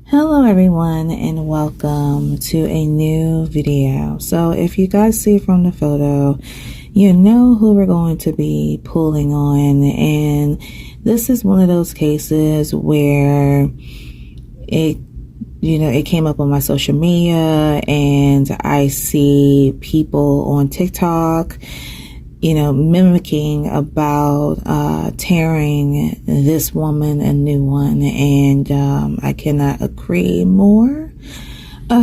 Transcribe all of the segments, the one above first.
Hello everyone and welcome to a new video. So if you guys see from the photo, you know who we're going to be pulling on, and this is one of those cases where it came up on my social media and I see people on TikTok mimicking about tearing this woman a new one, and I cannot agree more.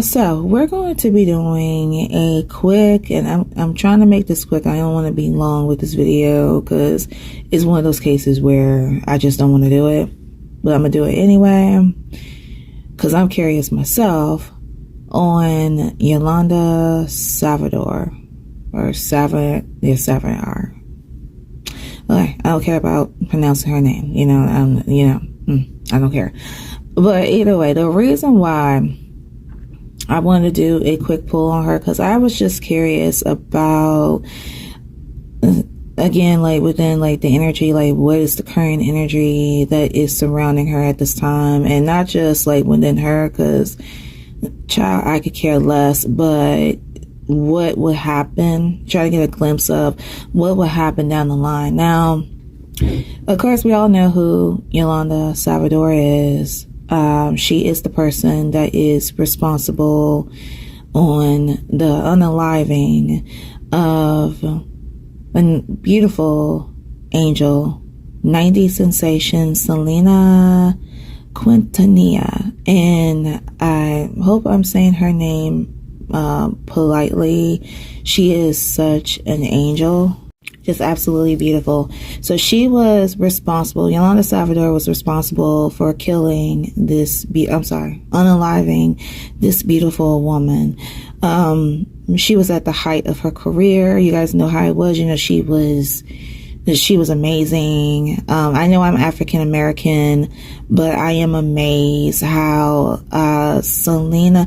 So we're going to be doing a quick, and I'm trying to make this quick. I don't want to be long with this video because it's one of those cases where I just don't want to do it, but I'm gonna do it anyway because I'm curious myself on Yolanda Saldívar. Or Saldivar. Okay, I don't care about pronouncing her name. I don't care. But either way, the reason why I wanted to do a quick pull on her, because I was just curious about, again, within the energy, what is the current energy that is surrounding her at this time, and not just within her, because child, I could care less, but what would happen, try to get a glimpse of what would happen down the line. Now, of course, we all know who Yolanda Saldívar is. She is the person that is responsible on the unaliving of a beautiful angel, 90s sensation, Selenaquintanillaperez. And I hope I'm saying her name politely. She is such an angel, just absolutely beautiful. So she was responsible, Yolanda Saldívar was responsible for killing this unaliving this beautiful woman. She was at the height of her career. You guys know how it was. She was amazing. I know I'm African American, but I am amazed how Selena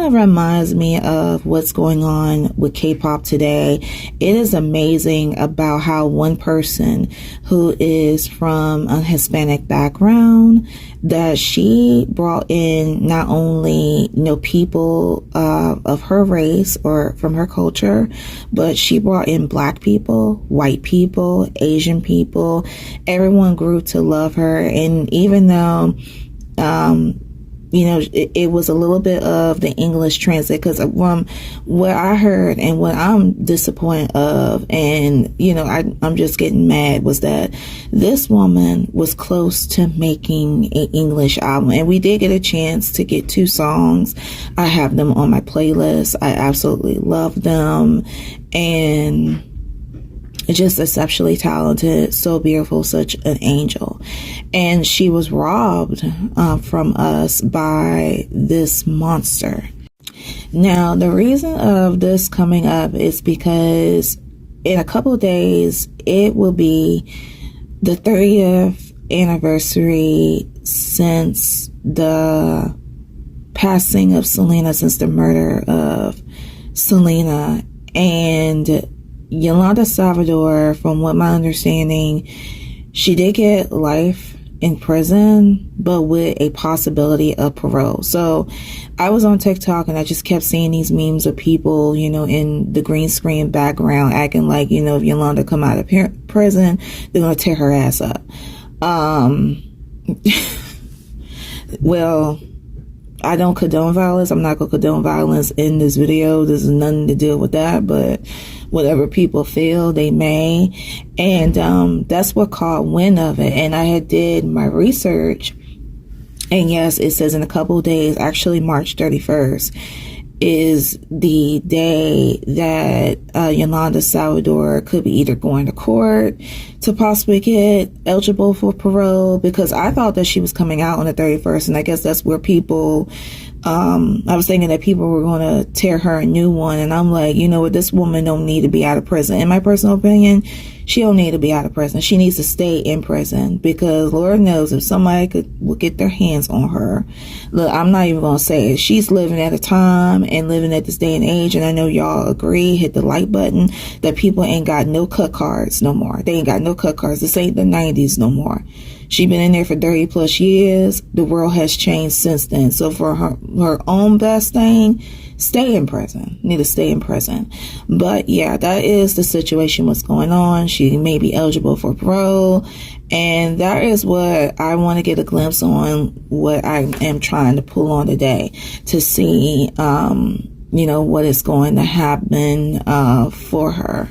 reminds me of what's going on with K-pop today. It is amazing about how one person who is from a Hispanic background, that she brought in not only people of her race or from her culture, but she brought in Black people, white people, Asian people. Everyone grew to love her. And even though it was a little bit of the English translate, because from what I heard and what I'm disappointed of, and I'm just getting mad, was that this woman was close to making an English album, and we did get a chance to get 2 songs. I have them on my playlist. I absolutely love them, and just exceptionally talented, so beautiful, such an angel. And she was robbed from us by this monster. Now, the reason of this coming up is because in a couple of days, it will be the 30th anniversary since the passing of Selena, since the murder of Selena. And Yolanda Saldívar, from what my understanding, she did get life in prison, but with a possibility of parole. So I was on TikTok and I just kept seeing these memes of people, in the green screen background acting like, if Yolanda come out of prison, they're going to tear her ass up. Well, I don't condone violence. I'm not going to condone violence in this video. This is nothing to deal with that, but whatever people feel, they may. And that's what caught wind of it. And I had did my research, and yes, it says in a couple of days, actually March 31st is the day that Yolanda Saldívar could be either going to court to possibly get eligible for parole, because I thought that she was coming out on the 31st, and I guess that's where people, I was thinking that people were going to tear her a new one, and I'm like, what, this woman don't need to be out of prison. In my personal opinion, she don't need to be out of prison. She needs to stay in prison, because Lord knows if somebody would get their hands on her. Look, I'm not even going to say it. She's living at a time and living at this day and age, and I know y'all agree, hit the like button, that people ain't got no cut cards no more. They ain't got no cut cards. This ain't the 90s no more. She's been in there for 30 plus years. The world has changed since then. So for her own best thing, stay in prison. Need to stay in prison. But yeah, that is the situation, what's going on. She may be eligible for parole. And that is what I want to get a glimpse on, what I am trying to pull on today to see, what is going to happen for her.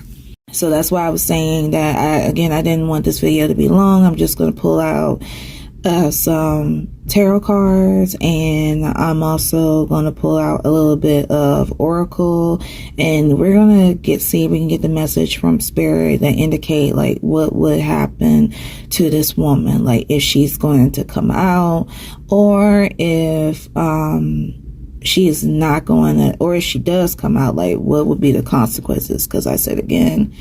So that's why I was saying that I didn't want this video to be long. I'm just going to pull out some tarot cards, and I'm also going to pull out a little bit of oracle, and we're going to see if we can get the message from spirit that indicate like what would happen to this woman, like if she's going to come out, or if she is not going to, or if she does come out, like what would be the consequences. Because I said again,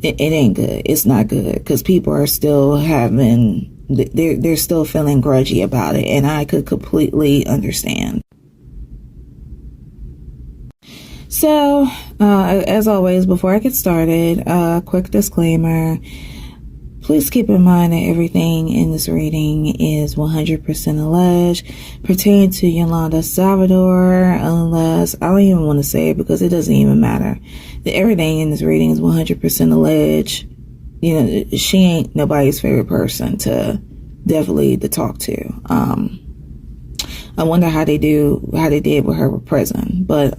it ain't good. It's not good, because people are still they're still feeling grudgy about it, and I could completely understand. So as always, before I get started, quick disclaimer. Please keep in mind that everything in this reading is 100% alleged, pertaining to Yolanda Saldívar, unless, I don't even want to say it because it doesn't even matter. Everything in this reading is 100% alleged. She ain't nobody's favorite person to talk to. I wonder how they did with her with prison, but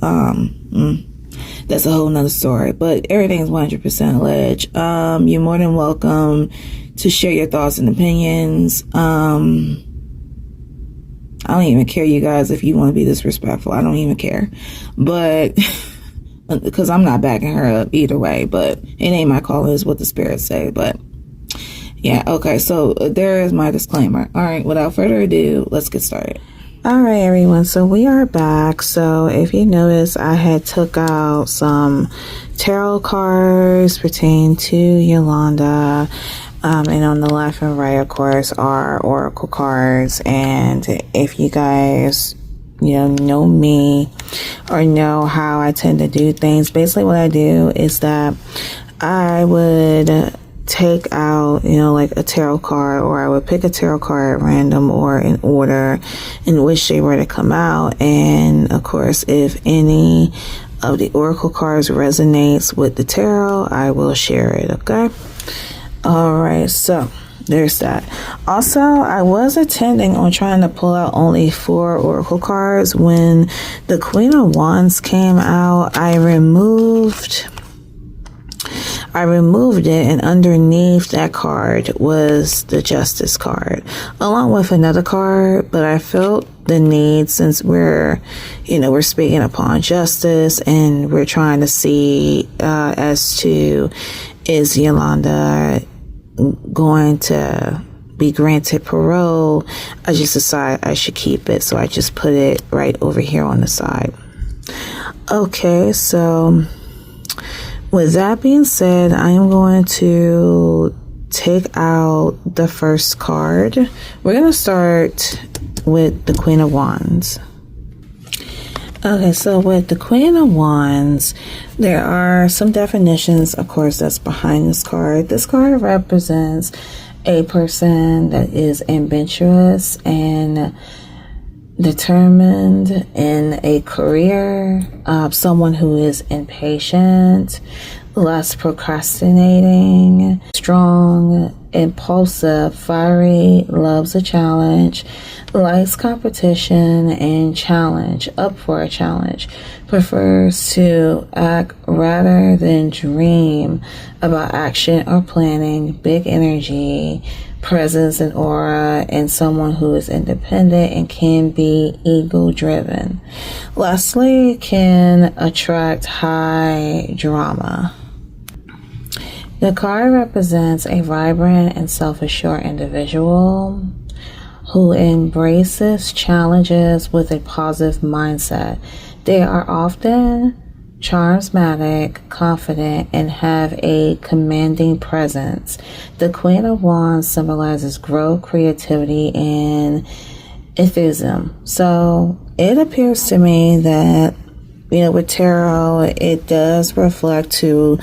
that's a whole nother story. But everything's 100% alleged. You're more than welcome to share your thoughts and opinions. I don't even care, you guys, if you want to be disrespectful. I don't even care. But because I'm not backing her up either way, but it ain't my call, is what the spirits say. But yeah, okay, so there is my disclaimer. All right, without further ado, let's get started. All right, everyone, so we are back. So if you notice, I had took out some tarot cards pertaining to Yolanda, and on the left and right, of course, are oracle cards. And if you guys know me or know how I tend to do things, basically what I do is that I would take out, like a tarot card, or I would pick a tarot card at random or in order in which they were to come out. And of course, if any of the oracle cards resonates with the tarot, I will share it. Okay. All right. So there's that. Also, I was intending on trying to pull out only 4 oracle cards. When the Queen of Wands came out, I removed it, and underneath that card was the Justice card, along with another card. But I felt the need, since we're speaking upon justice, and we're trying to see as to, is Yolanda going to be granted parole? I just decided I should keep it, so I just put it right over here on the side. Okay, so with that being said, I am going to take out the first card. We're going to start with the Queen of Wands. Okay, so with the Queen of Wands, there are some definitions, of course, that's behind this card. This card represents a person that is ambitious and determined in a career, someone who is impatient, less procrastinating, strong, impulsive, fiery, loves a challenge, likes competition and challenge, up for a challenge, prefers to act rather than dream about action or planning, big energy, presence and aura, and someone who is independent and can be ego driven. Lastly, can attract high drama. The card represents a vibrant and self-assured individual who embraces challenges with a positive mindset. They are often charismatic, confident, and have a commanding presence. The Queen of Wands symbolizes growth, creativity, and enthusiasm. So it appears to me that, with tarot, it does reflect to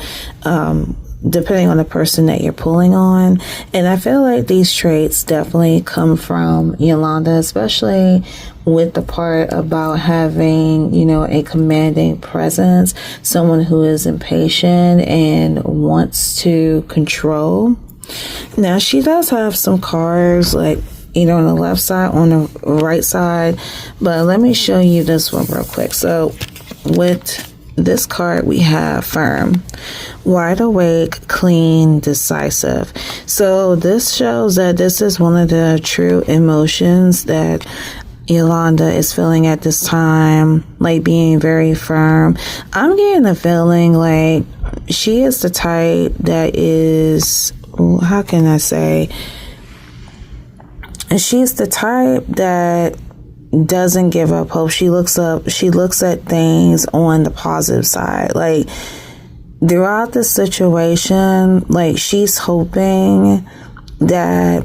depending on the person that you're pulling on. And I feel like these traits definitely come from Yolanda, especially with the part about having, you know, a commanding presence, someone who is impatient and wants to control. Now, she does have some cards, like, either on the left side, on the right side, but let me show you this one real quick. So with this card, we have firm, wide awake, clean, decisive. So this shows that this is one of the true emotions that Yolanda is feeling at this time, like being very firm. I'm getting the feeling like she is the type that is, how can I say, she's the type that doesn't give up hope. She looks at things on the positive side. Like, throughout the situation, like, she's hoping that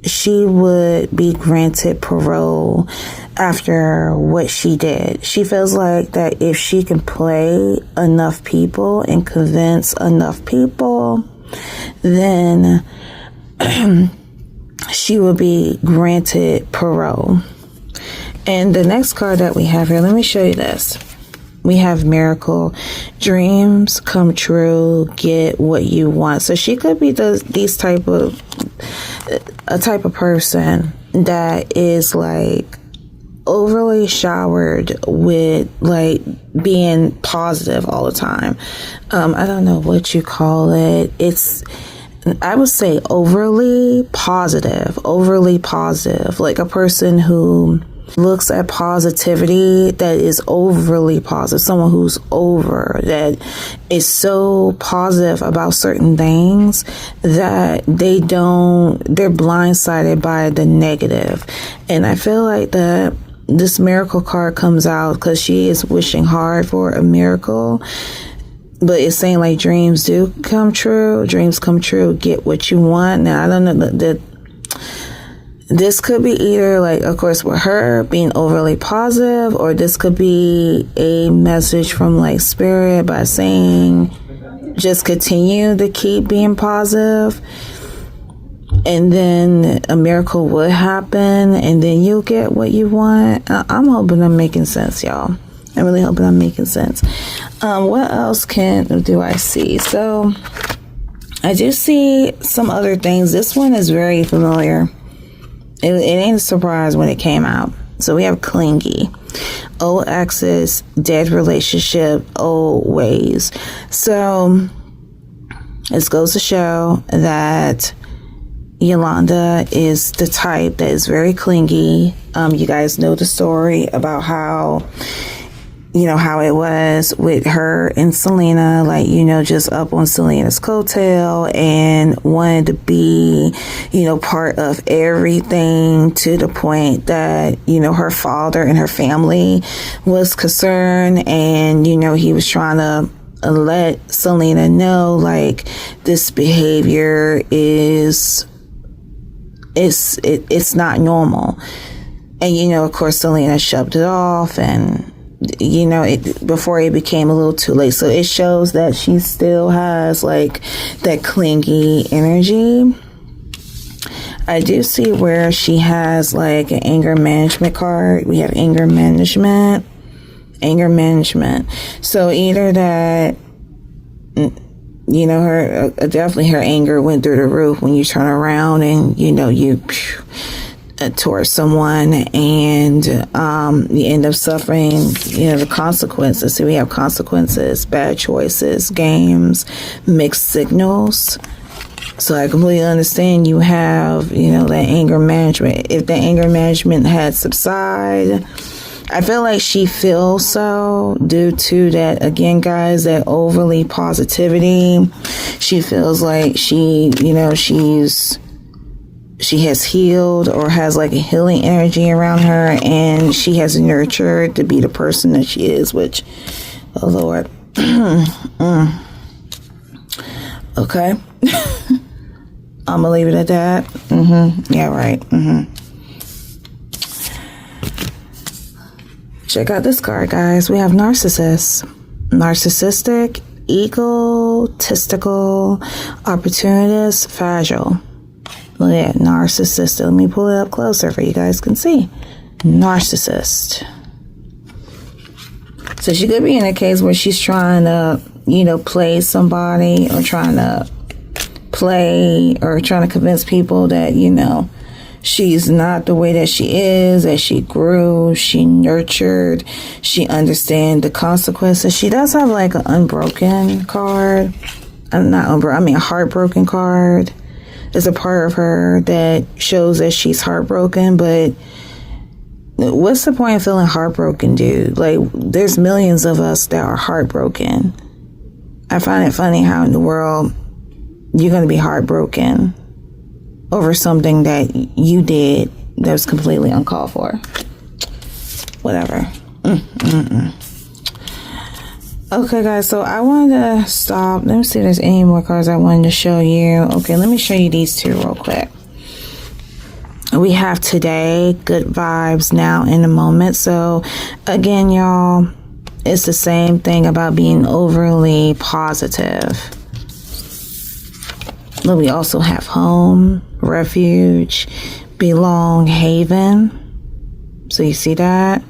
she would be granted parole after what she did. She feels like that if she can play enough people and convince enough people, then she will be granted parole. And the next card that we have here, let me show you this. We have miracle, dreams come true, get what you want. So she could be a type of person that is like overly showered with like being positive all the time. I don't know what you call it. I would say overly positive, like a person who looks at positivity that is overly positive, someone who's that is so positive about certain things that they're blindsided by the negative. And I feel like that this miracle card comes out because she is wishing hard for a miracle, but it's saying like dreams do come true, get what you want. Now, I don't know that this could be either, like, of course, with her being overly positive, or this could be a message from, like, spirit by saying, just continue to keep being positive, and then a miracle would happen, and then you'll get what you want. I'm hoping I'm making sense, y'all. I'm really hoping I'm making sense. What else do I see? So, I do see some other things. This one is very familiar. It ain't a surprise when it came out. So we have clingy, old exes, dead relationship, old ways. So this goes to show that Yolanda is the type that is very clingy. You guys know the story about how it was with her and Selena, like, just up on Selena's coattail and wanted to be, part of everything, to the point that, her father and her family was concerned. And, he was trying to let Selena know, like, this behavior it's not normal. And, of course, Selena shoved it off, and before it became a little too late. So it shows that she still has like that clingy energy. I do see where she has like an anger management card. We have anger management. So either that, her definitely her anger went through the roof when you turn around and you towards someone, and you end up suffering the consequences. So we have consequences, bad choices, games, mixed signals. So I completely understand you have that anger management. If the anger management had subsided, I feel like she feels so due to that, again, guys, that overly positivity. She feels like she has healed, or has like a healing energy around her, and she has nurtured to be the person that she is, which, oh Lord. Okay. I'm gonna leave it at that. Yeah, right. Check out this card, guys. We have narcissist. Narcissistic egotistical, opportunist, fragile. Look at that, narcissist. Let me pull it up closer for you guys can see. Narcissist. So she could be in a case where she's trying to, you know, play somebody, or trying to convince people that, you know, she's not the way that she is, that she grew, she nurtured, she understands the consequences. She does have like an unbroken card. A heartbroken card. There's a part of her that shows that she's heartbroken, but what's the point of feeling heartbroken, dude? Like, there's millions of us that are heartbroken. I find it funny how in the world you're going to be heartbroken over something that you did that was completely uncalled for. Whatever. Okay, guys, so I wanted to stop. Let me see if there's any more cards I wanted to show you. Okay, let me show you these two real quick. We have today, good vibes, now in the moment. So again, y'all, it's the same thing about being overly positive. But we also have home, refuge, belong, haven. So you see that?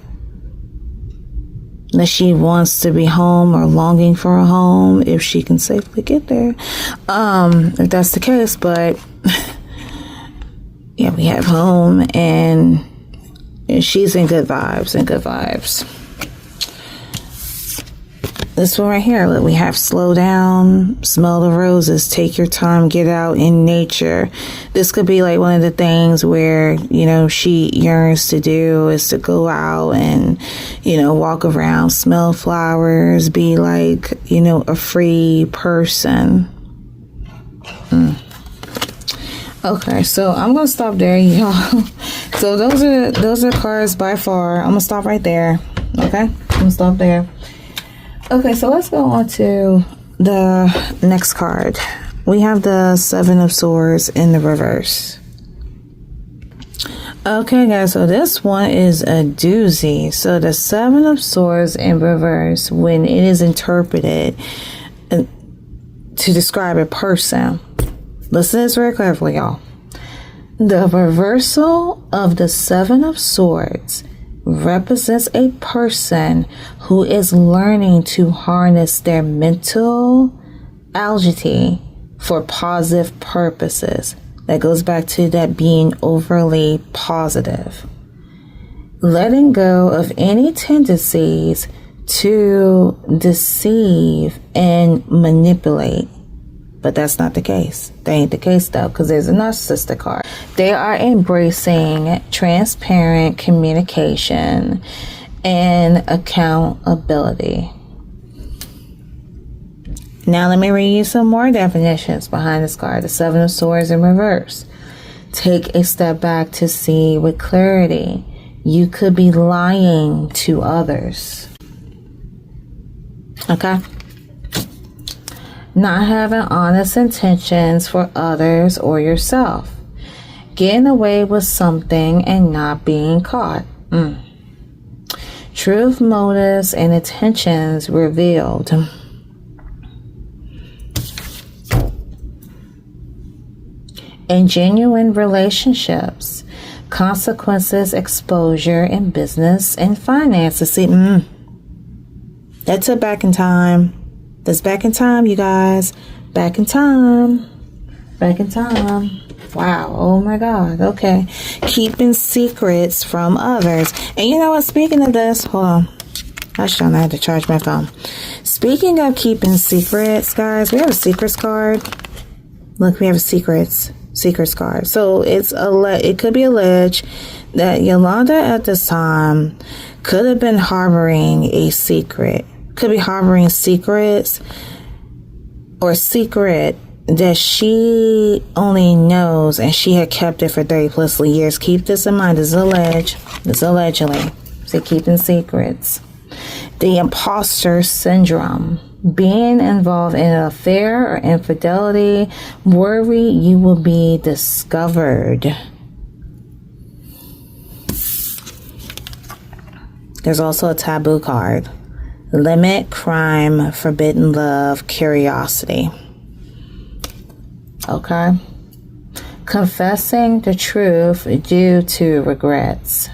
That she wants to be home or longing for a home if she can safely get there. If that's the case, but yeah, we have home, and she's in good vibes, This one right here, look, we have slow down, smell the roses, take your time, get out in nature. This could be like one of the things where, you know, she yearns to do is to go out and, you know, walk around, smell flowers, be like, you know, a free person. Okay, so I'm gonna stop there, y'all. So those are cards by far. I'm gonna stop right there. Okay, I'm gonna stop there. Okay, so let's go on to the next card. We have the Seven of Swords in the reverse. Okay, guys, so this one is a doozy. So the Seven of Swords in reverse, when it is interpreted to describe a person, listen to this very carefully, y'all. The reversal of the Seven of Swords represents a person who is learning to harness their mental agility for positive purposes. That goes back to that being overly positive. Letting go of any tendencies to deceive and manipulate. But that's not the case. That ain't the case though, because there's a narcissistic card. They are embracing transparent communication and accountability. Now let me read you some more definitions behind this card. The Seven of Swords in reverse. Take a step back to see with clarity. You could be lying to others. Okay? Not having honest intentions for others or yourself. Getting away with something and not being caught. Truth, motives, and intentions revealed. In genuine relationships. Consequences, exposure in business and finances. See, that's it back in time. That's back in time, you guys. Back in time. Wow. Oh my God. Okay. Keeping secrets from others. And you know what? Speaking of this, hold on. I had to charge my phone. Speaking of keeping secrets, guys, we have a secrets card. Look, we have a secrets card. So it could be alleged that Yolanda at this time could have been harboring a secret. Could be harboring secrets or secret that she only knows, and she had kept it for 30+ years. Keep this in mind. This is alleged. This allegedly. So keeping secrets. The imposter syndrome. Being involved in an affair or infidelity. Worry you will be discovered. There's also a taboo card. limit, crime, forbidden love, curiosity. Okay. Confessing the truth due to regrets.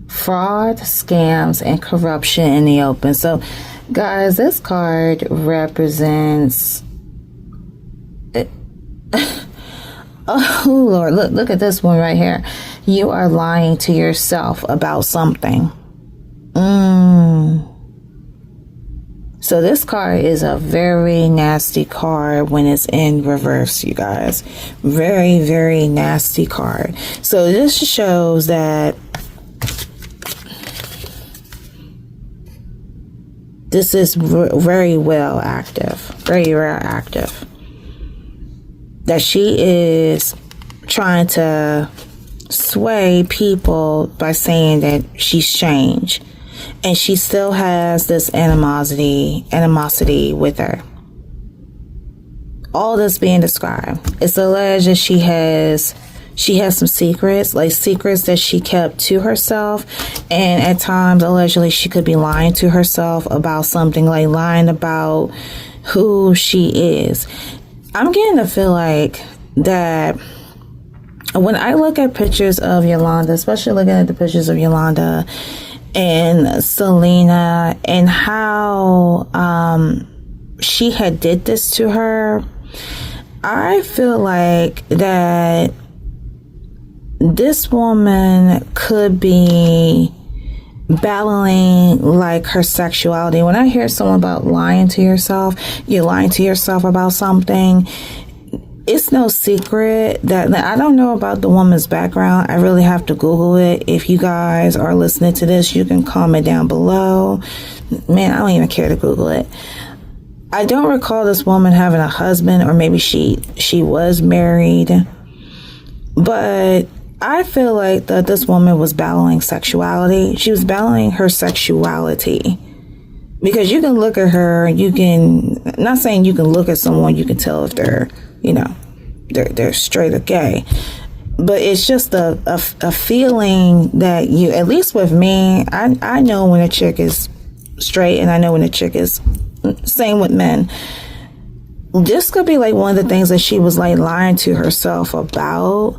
Fraud, scams, and corruption in the open. So, guys, this card represents... Oh, Lord, look at this one right here. You are lying to yourself about something. So this card is a very nasty card when it's in reverse, you guys. Very, very nasty card. So this shows that this is very well active. Very well active. That she is trying to sway people by saying that she's changed. And she still has this animosity with her. All this being described. It's alleged that she has some secrets, like secrets that she kept to herself. And at times, allegedly, she could be lying to herself about something, like lying about who she is. I'm getting to feel like that when I look at pictures of Yolanda, especially looking at the pictures of Yolanda and Selena, and how she had did this to her, I feel like that this woman could be battling like her sexuality. When I hear someone about lying to yourself, you're lying to yourself about something. It's no secret that I don't know about the woman's background. I really have to Google it. If you guys are listening to this, you can comment down below. Man, I don't even care to Google it. I don't recall this woman having a husband, or maybe she was married. But I feel like that this woman was battling sexuality. She was battling her sexuality. Because you can look at her, not saying you can look at someone, you can tell if they're, they're straight or gay. But it's just a feeling that you, at least with me, I know when a chick is straight, and I know when a chick is, same with men. This could be like one of the things that she was like lying to herself about.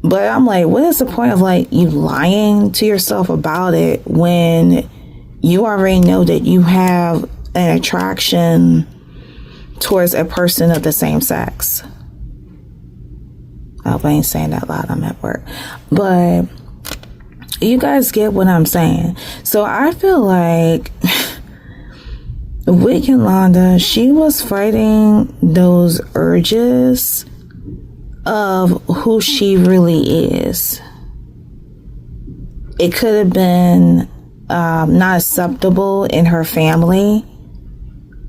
But I'm like, what is the point of like you lying to yourself about it when you already know that you have an attraction towards a person of the same sex? I hope I ain't saying that loud. I'm at work. But you guys get what I'm saying. So I feel like with Yolanda, she was fighting those urges of who she really is. It could have been not acceptable in her family.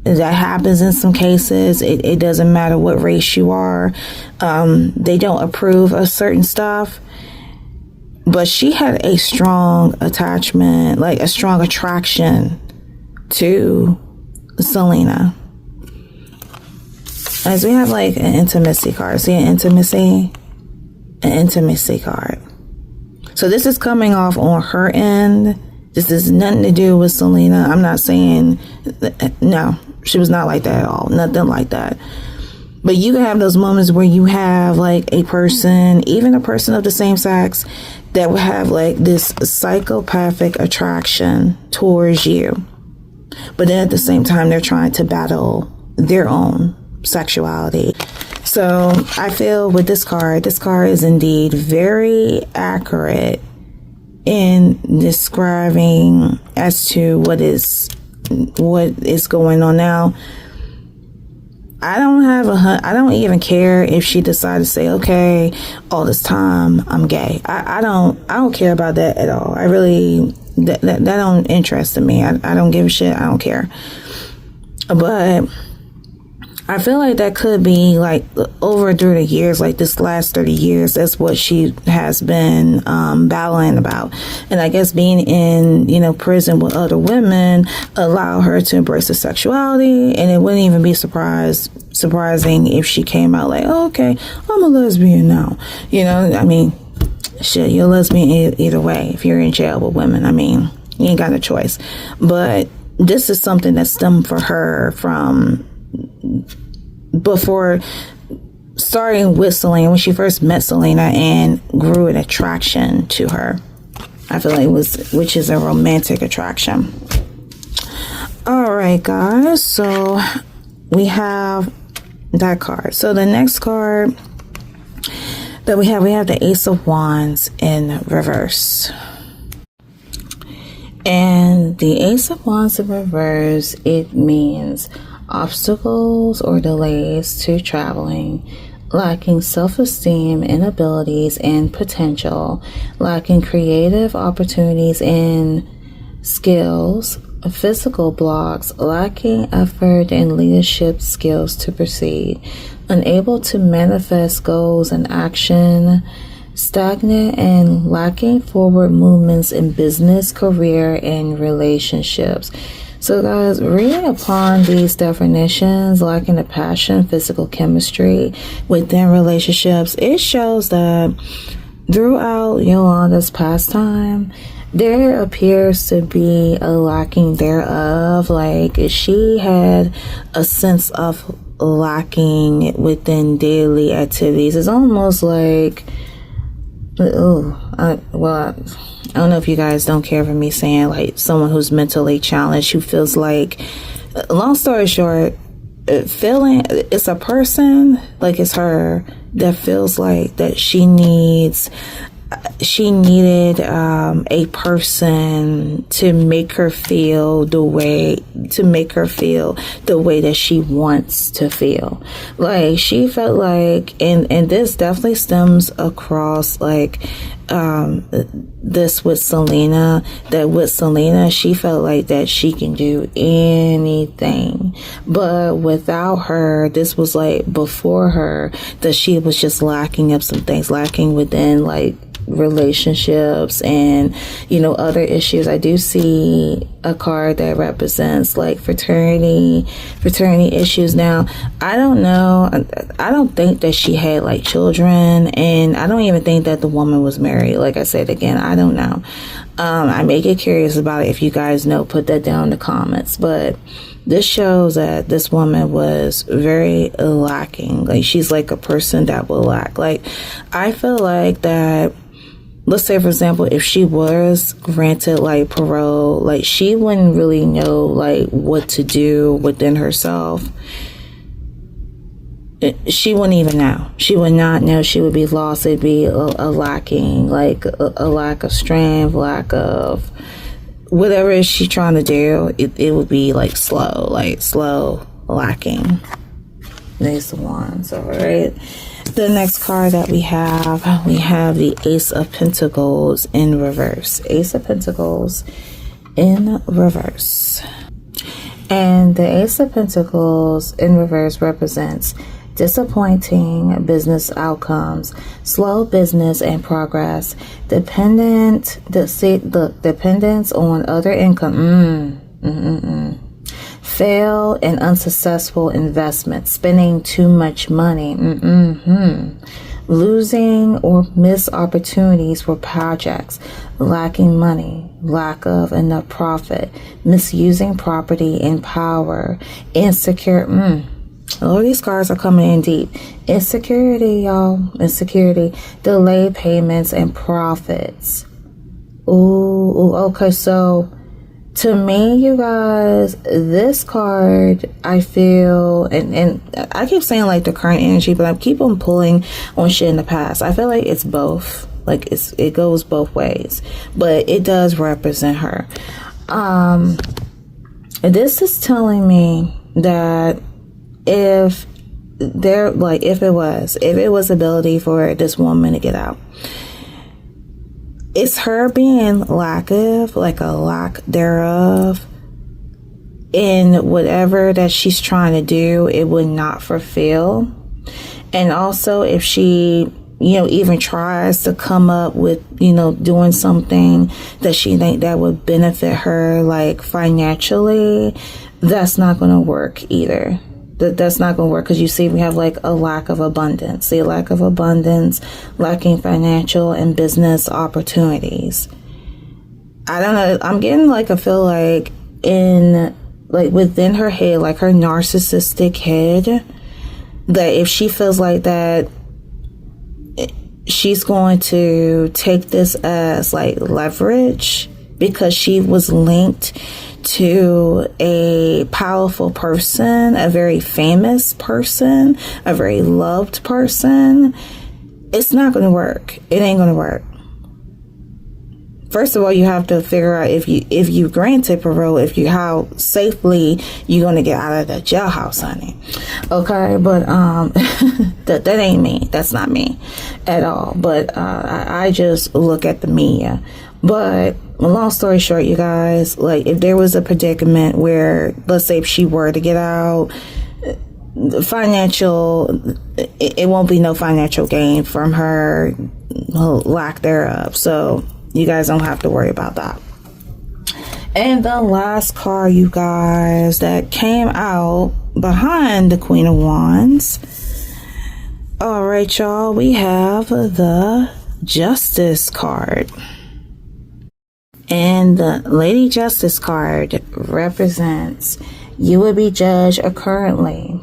That happens in some cases. It doesn't matter what race you are. They don't approve of certain stuff. But she had a strong attachment, like a strong attraction to Selena. As we have like an intimacy card. See an intimacy? An intimacy card. So this is coming off on her end. This has nothing to do with Selena. I'm not saying, no, she was not like that at all. Nothing like that. But you can have those moments where you have like a person, even a person of the same sex, that will have like this psychopathic attraction towards you. But then at the same time, they're trying to battle their own sexuality. So I feel with this card is indeed very accurate in describing as to what is going on now. I don't even care if she decided to say, okay, all this time I'm gay. I don't care about that at all. I really, that don't interest me. I don't give a shit. I don't care. But I feel like that could be like over through the years, like this last 30 years, that's what she has been battling about. And I guess being in, prison with other women allow her to embrace her sexuality. And it wouldn't even be surprising if she came out like, oh, okay, I'm a lesbian now. Shit, you're a lesbian either way. If you're in jail with women, You ain't got no choice. But this is something that stemmed for her from before starting with Selena, when she first met Selena, and grew an attraction to her. I feel like which is a romantic attraction. All right, guys. So we have that card. So the next card that we have the Ace of Wands in reverse. And the Ace of Wands in reverse, it means obstacles or delays to traveling, lacking self-esteem, inabilities, and potential, lacking creative opportunities and skills, physical blocks, lacking effort and leadership skills to proceed, unable to manifest goals and action, stagnant and lacking forward movements in business, career, and relationships. So guys, reading upon these definitions, lacking the passion, physical chemistry within relationships, it shows that throughout Yolanda's pastime, there appears to be a lacking thereof. Like, she had a sense of lacking within daily activities. It's almost like, I don't know if you guys don't care for me saying, like, someone who's mentally challenged, who feels like, long story short, it's a person, like it's her, that feels like that she needed a person to make her feel the way that she wants to feel. Like, she felt like, and this definitely stems across, like, this with Selena, that with Selena, she felt like that she can do anything, but without her, this was like before her, that she was just lacking up some things, lacking within, like, relationships and, you know, other issues. I do see a card that represents, like, fraternity issues. Now, I don't know, I don't think that she had, like, children, and I don't even think that the woman was married. Like I said, again, I don't know. I may get curious about it. If you guys know, put that down in the comments. But this shows that this woman was very lacking. Like, she's like a person that will lack. Like, I feel like that, let's say, for example, if she was granted, like, parole, like, she wouldn't really know, like, what to do within herself. She wouldn't even know. She would not know. She would be lost. It'd be a lacking, like, a lack of strength, lack of whatever is she trying to do. It would be, like, slow lacking. There's the Wands, all right. The next card that we have the Ace of Pentacles in reverse. Ace of Pentacles in reverse. And the Ace of Pentacles in reverse represents disappointing business outcomes, slow business and progress, dependence on other income, fail and unsuccessful investment, spending too much money, losing or missed opportunities for projects, lacking money, lack of enough profit, misusing property and power, insecure. All these cards are coming in deep. Insecurity, y'all. Insecurity, delayed payments and profits. Ooh, okay. So, to me, you guys, this card, I feel, and I keep saying, like, the current energy, but I keep on pulling on shit in the past. I feel like it's both. Like, it goes both ways, but it does represent her. This is telling me that if it was ability for this woman to get out, it's her being lack thereof in whatever that she's trying to do, it would not fulfill. And also, if she, even tries to come up with, doing something that she think that would benefit her, like, financially, that's not going to work either. That's not going to work, because you see we have, like, a lack of abundance. See, lack of abundance, lacking financial and business opportunities. I don't know, I'm getting like a feel like within her head, like her narcissistic head, that if she feels like that, she's going to take this as like leverage because she was linked to a powerful person, a very famous person, a very loved person. It's not going to work. It ain't going to work. First of all, you have to figure out if you granted parole, how safely you're going to get out of the jailhouse, honey. Okay, but that ain't me. That's not me at all. But I just look at the media. But long story short, you guys, like if there was a predicament where, let's say, if she were to get out, it won't be no financial gain from her lack thereof. So you guys don't have to worry about that. And the last card, you guys, that came out behind the Queen of Wands. All right, y'all, we have the Justice card. And the Lady Justice card represents you will be judged accordingly.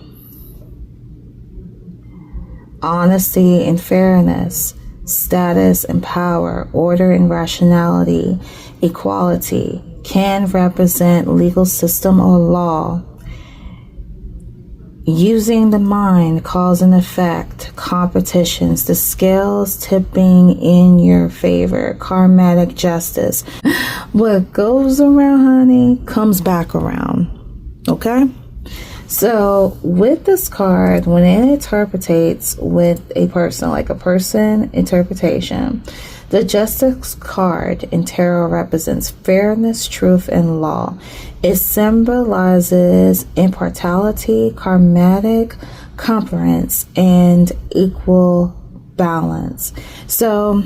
Honesty and fairness, status and power, order and rationality, equality can represent legal system or law. Using the mind, cause and effect, competitions, the scales tipping in your favor, karmatic justice. What goes around, honey, comes back around. Okay? So with this card, when it interprets with a person, like a person interpretation, the Justice card in tarot represents fairness, truth, and law. It symbolizes impartiality, karmatic compliance, and equal balance. So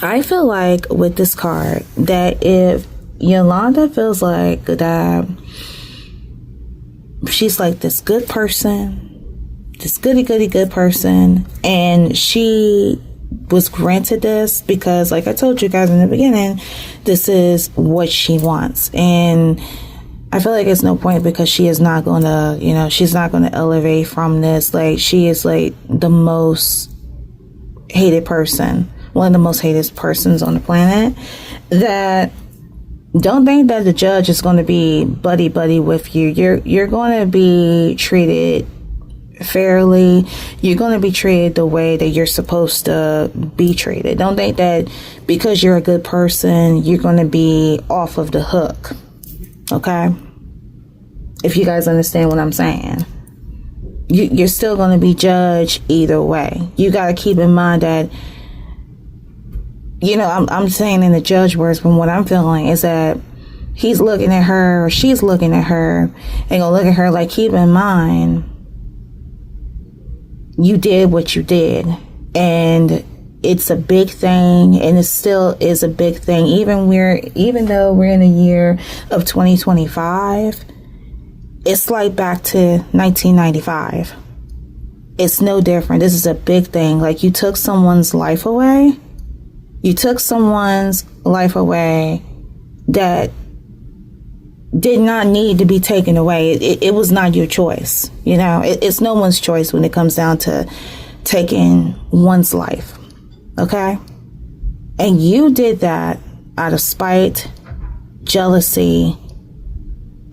I feel like with this card that if Yolanda feels like that she's like this good person, this goody good person, and she was granted this because, like I told you guys in the beginning, this is what she wants. And I feel like it's no point because she is not going to, she's not going to elevate from this. Like, she is like the most hated person, one of the most hated persons on the planet. That don't think that the judge is going to be buddy with you. You're going to be treated fairly. You're going to be treated the way that you're supposed to be treated. Don't think that because you're a good person, you're going to be off of the hook. Okay? If you guys understand what I'm saying. You're still going to be judged either way. You got to keep in mind that, I'm saying in the judge words, from what I'm feeling is that he's looking at her, or she's looking at her, and gonna look at her like, keep in mind, you did what you did, and it's a big thing, and it still is a big thing. Even though we're in the year of 2025, it's like back to 1995. It's no different. This is a big thing. Like, you took someone's life away. You took someone's life away that did not need to be taken away. It was not your choice. It's no one's choice when it comes down to taking one's life. Okay? And you did that out of spite, jealousy,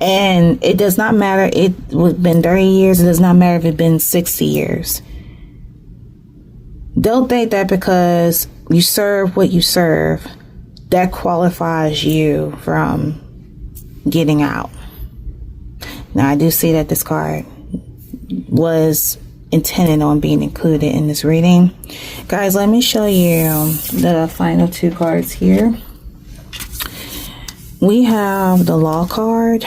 and it does not matter. It would have been 30 years. It does not matter if it had been 60 years. Don't think that because you serve what you serve, that qualifies you from getting out. Now, I do see that this card was intended on being included in this reading. Guys, let me show you the final two cards here. We have the Law card.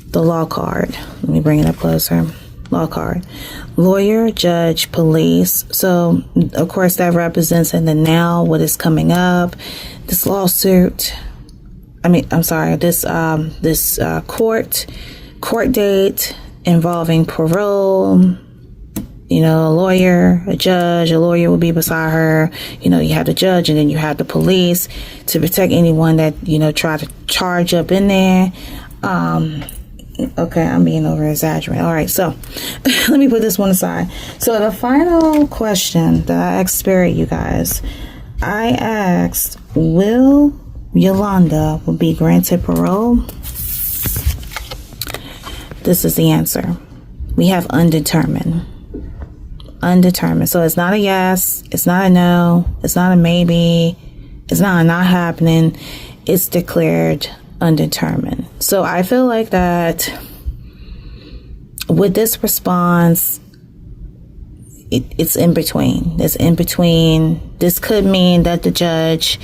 The Law card. Let me bring it up closer. Law card. Lawyer, judge, police. So, of course, that represents in the now what is coming up. This lawsuit. This court date involving parole, you know, a lawyer, a judge, a lawyer will be beside her. You know, you have the judge, and then you have the police to protect anyone that, you know, try to charge up in there. Okay, I'm being over exaggerating. All right, so let me put this one aside. So the final question that I asked Spirit, you guys, I asked, will Yolanda will be granted parole? This is the answer. We have undetermined. Undetermined. So it's not a yes, it's not a no, it's not a maybe, it's not a not happening. It's declared undetermined. So I feel like that with this response, it's in between. It's in between. This could mean that the judge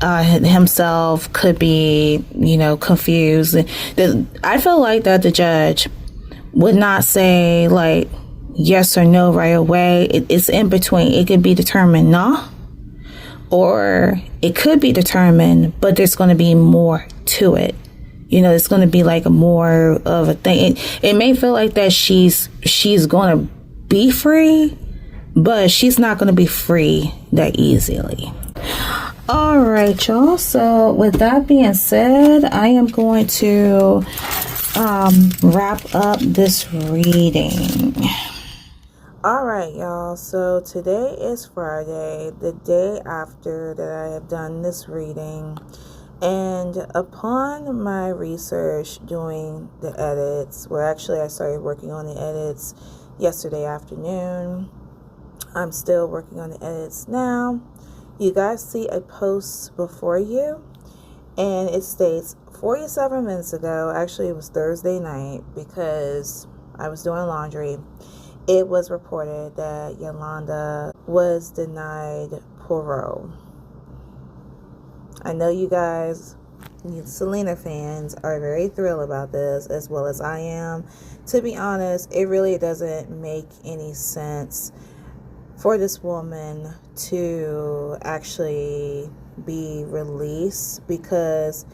himself could be, you know, confused. I feel like that the judge would not say like yes or no right away. It's in between. It could be determined no, or it could be determined, but there's going to be more to it. You know, it's going to be like a more of a thing. It may feel like that she's going to be free, but she's not going to be free that easily. All right, y'all. So with that being said, I am going to wrap up this reading. All right, y'all. So today is Friday, the day after that I have done this reading. And upon my research doing the edits, well, actually I started working on the edits yesterday afternoon. I'm still working on the edits now. You guys see a post before you, and it states 47 minutes ago, actually it was Thursday night because I was doing laundry, it was reported that Yolanda was denied parole. I know you guys, you Selena fans, are very thrilled about this, as well as I am. To be honest, it really doesn't make any sense for this woman to actually be released, because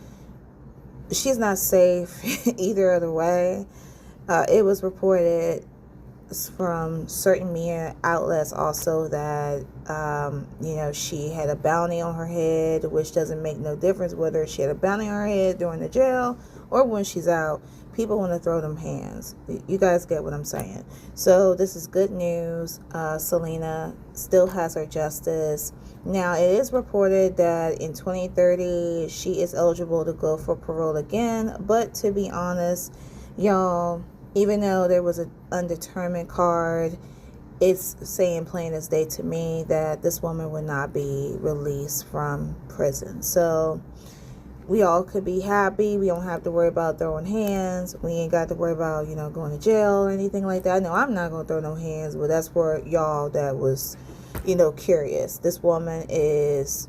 she's not safe either other way. It was reported from certain media outlets also that you know, she had a bounty on her head, which doesn't make no difference whether she had a bounty on her head during the jail or when she's out. People want to throw them hands. You guys get what I'm saying. So this is good news. Selena still has her justice. Now, it is reported that in 2030 she is eligible to go for parole again, but to be honest, y'all, even though there was an undetermined card, it's saying plain as day to me that this woman would not be released from prison. So we all could be happy. We don't have to worry about throwing hands. We ain't got to worry about, you know, going to jail or anything like that. No, I'm not going to throw no hands, but that's for y'all that was, you know, curious. This woman is,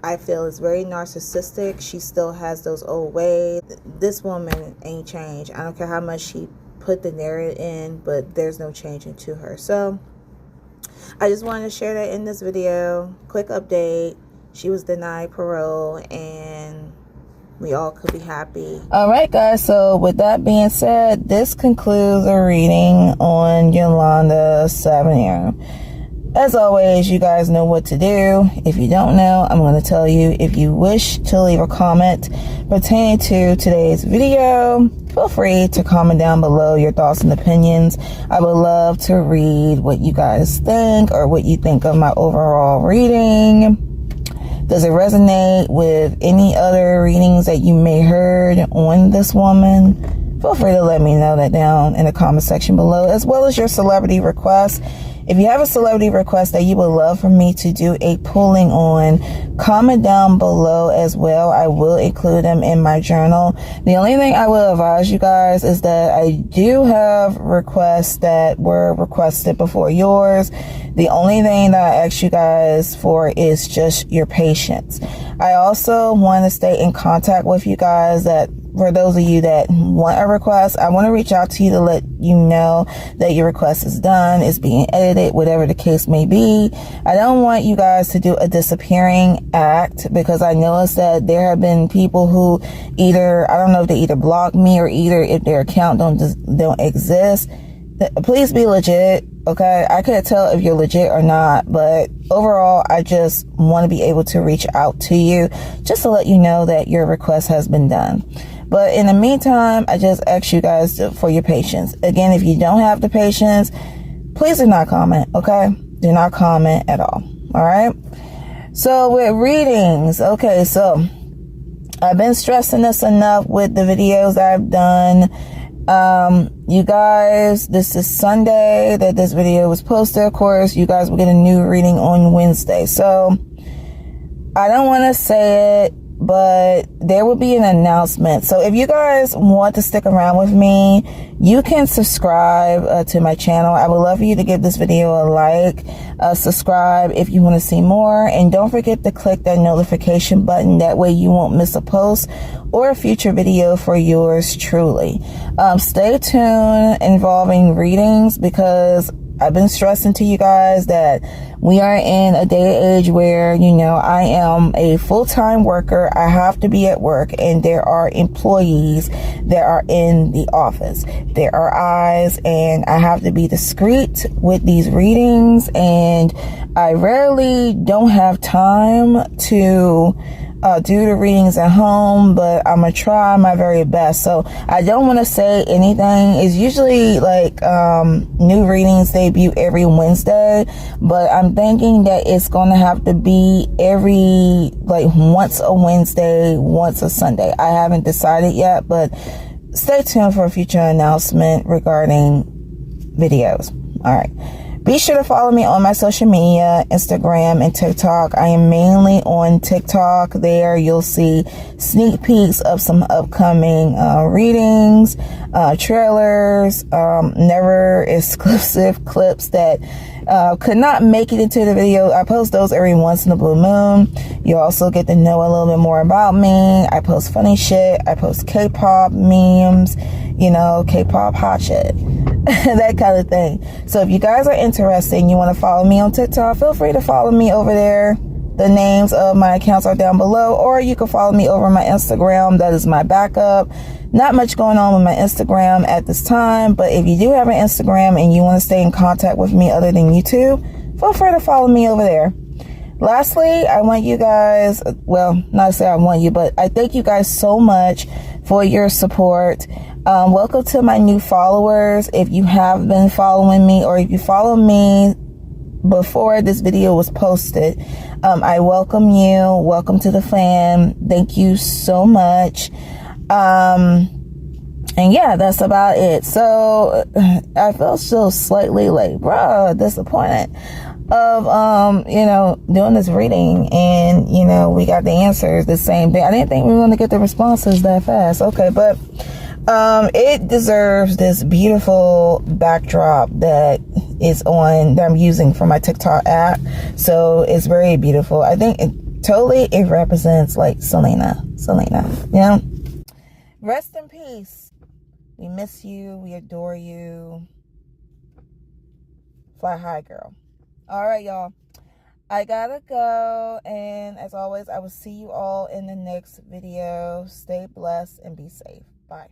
I feel, is very narcissistic. She still has those old ways. This woman ain't changed. I don't care how much she put the narrative in, but there's no changing to her. So I just wanted to share that in this video. Quick update. She was denied parole, and we all could be happy. All right, guys. So with that being said, this concludes a reading on Yolanda Saldívar. As always, you guys know what to do. If you don't know, I'm going to tell you. If you wish to leave a comment pertaining to today's video, feel free to comment down below your thoughts and opinions. I would love to read what you guys think, or what you think of my overall reading. Does it resonate with any other readings that you may heard on this woman? Feel free to let me know that down in the comment section below, as well as your celebrity requests. If you have a celebrity request that you would love for me to do a pulling on, comment down below as well. I will include them in my journal. The only thing I will advise you guys is that I do have requests that were requested before yours. The only thing that I ask you guys for is just your patience. I also want to stay in contact with you guys. That for those of you that want a request, I want to reach out to you to let you know that your request is done, is being edited, whatever the case may be. I don't want you guys to do a disappearing act, because I noticed that there have been people who either, I don't know if they either block me or either if their account don't exist. Please be legit. okay? I can't tell if you're legit or not, but overall, I just want to be able to reach out to you just to let you know that your request has been done. But in the meantime, I just ask you guys for your patience. Again, if you don't have the patience, please do not comment, okay? Do not comment at all right? So with readings, okay, so I've been stressing this enough with the videos I've done. You guys, this is Sunday that this video was posted. Of course, you guys will get a new reading on Wednesday. So I don't want to say it, but there will be an announcement. So if you guys want to stick around with me, you can subscribe to my channel. I would love for you to give this video a like, subscribe if you want to see more, and don't forget to click that notification button. That way you won't miss a post or a future video for yours truly. Stay tuned involving readings, because I've been stressing to you guys that we are in a day and age where, you know, I am a full-time worker. I have to be at work, and there are employees that are in the office. There are eyes, and I have to be discreet with these readings, and I rarely don't have time to do the readings at home, but I'm gonna try my very best. So I don't want to say anything. It's usually like new readings debut every Wednesday, but I'm thinking that it's gonna have to be every, like, once a Wednesday, once a Sunday. I haven't decided yet, but stay tuned for a future announcement regarding videos. All right. Be sure to follow me on my social media, Instagram and TikTok. I am mainly on TikTok. There you'll see sneak peeks of some upcoming readings, trailers, never exclusive clips that could not make it into the video. I post those every once in a blue moon. You also get to know a little bit more about me. I post funny shit. I post K-pop memes, you know, K-pop hot shit. That kind of thing. So if you guys are interested and you want to follow me on TikTok, feel free to follow me over there. The names of my accounts are down below, or you can follow me over my Instagram. That is my backup. Not much going on with my Instagram at this time, but if you do have an Instagram and you want to stay in contact with me other than YouTube, feel free to follow me over there. Lastly, I want you guys, well, not to say I want you, but I thank you guys so much for your support. Welcome to my new followers. If you have been following me, or if you follow me before this video was posted, I welcome you. Welcome to the fam. Thank you so much. And yeah, that's about it. So I feel still slightly like, bruh, disappointed of you know, doing this reading, and you know, we got the answers the same day. I didn't think we were going to get the responses that fast. Okay, but it deserves this beautiful backdrop that I'm using for my TikTok app. So it's very beautiful. I think it represents like Selena, you know. Rest in peace. We miss you. We adore you. Fly high, girl. All right, y'all. I gotta go. And as always, I will see you all in the next video. Stay blessed and be safe. Bye.